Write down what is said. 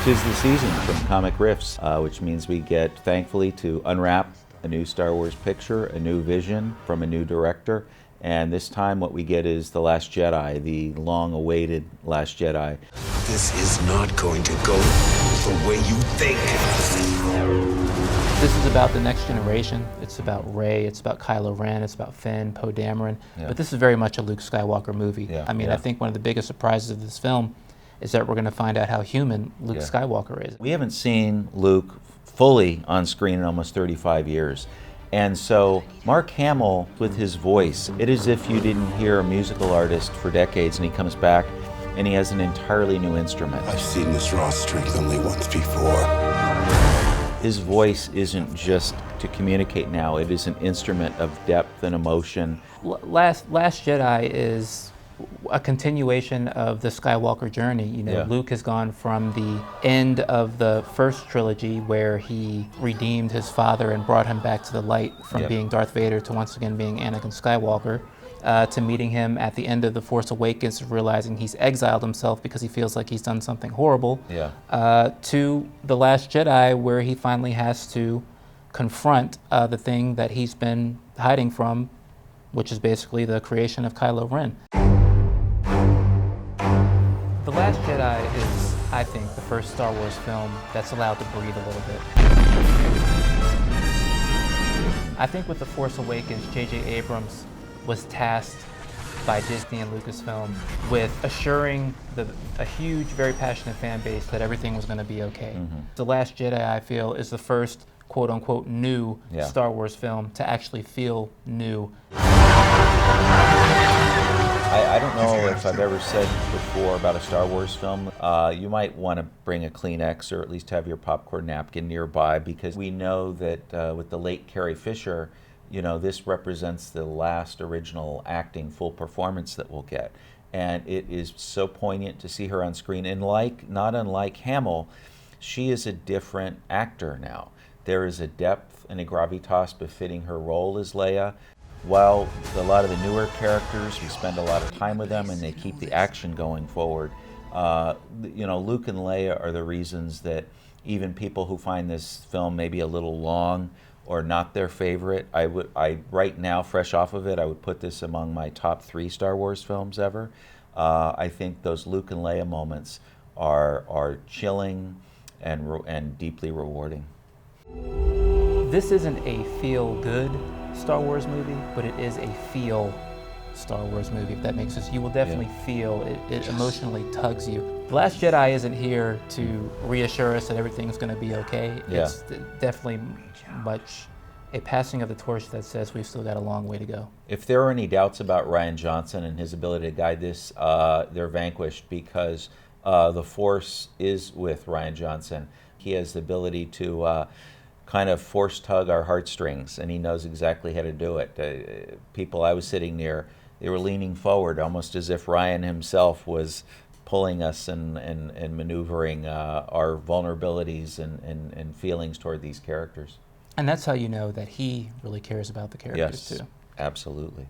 'Tis the season from Comic Riffs, which means we get, thankfully, to unwrap a new Star Wars picture, a new vision from a new director. And this time what we get is The Last Jedi, the long-awaited Last Jedi. This is not going to go the way you think. This is about the next generation. It's about Rey, it's about Kylo Ren, it's about Finn, Poe Dameron. Yeah. But this is very much a Luke Skywalker movie. Yeah. I mean, Yeah. I think one of the biggest surprises of this film is that we're going to find out how human Luke Yeah. Skywalker is. We haven't seen Luke fully on screen in almost 35 years. And so Mark Hamill, with his voice, it is as if you didn't hear a musical artist for decades and he comes back and he has an entirely new instrument. I've seen this raw strength only once before. His voice isn't just to communicate now, it is an instrument of depth and emotion. Last Jedi is a continuation of the Skywalker journey. You know, Yeah. Luke has gone from the end of the first trilogy where he redeemed his father and brought him back to the light from Yep. being Darth Vader to once again being Anakin Skywalker, to meeting him at the end of The Force Awakens, realizing he's exiled himself because he feels like he's done something horrible, to The Last Jedi where he finally has to confront the thing that he's been hiding from, which is basically the creation of Kylo Ren. The Last Jedi is, I think, the first Star Wars film that's allowed to breathe a little bit. I think with The Force Awakens, J.J. Abrams was tasked by Disney and Lucasfilm with assuring a huge, very passionate fan base that everything was going to be okay. Mm-hmm. The Last Jedi, I feel, is the first quote-unquote new Yeah. Star Wars film to actually feel new. I don't know if I've ever said before about a Star Wars film, you might want to bring a Kleenex or at least have your popcorn napkin nearby, because we know that with the late Carrie Fisher, you know, this represents the last original acting full performance that we'll get. And it is so poignant to see her on screen. And not unlike Hamill, she is a different actor now. There is a depth and a gravitas befitting her role as Leia. While a lot of the newer characters, we spend a lot of time with them and they keep the action going forward. You know, Luke and Leia are the reasons that even people who find this film maybe a little long or not their favorite, right now, fresh off of it, I would put this among my top 3 Star Wars films ever. I think those Luke and Leia moments are chilling and deeply rewarding. This isn't a feel-good Star Wars movie, but it is a feel Star Wars movie, if that makes sense. You will definitely feel it emotionally tugs you. The Last Jedi isn't here to reassure us that everything's going to be okay. Yeah. It's definitely much a passing of the torch that says we've still got a long way to go. If there are any doubts about Rian Johnson and his ability to guide this, they're vanquished, because the Force is with Rian Johnson. He has the ability to kind of force tug our heartstrings, and he knows exactly how to do it. People I was sitting near, they were leaning forward almost as if Rian himself was pulling us and maneuvering our vulnerabilities and feelings toward these characters. And that's how you know that he really cares about the characters Yes, too. absolutely.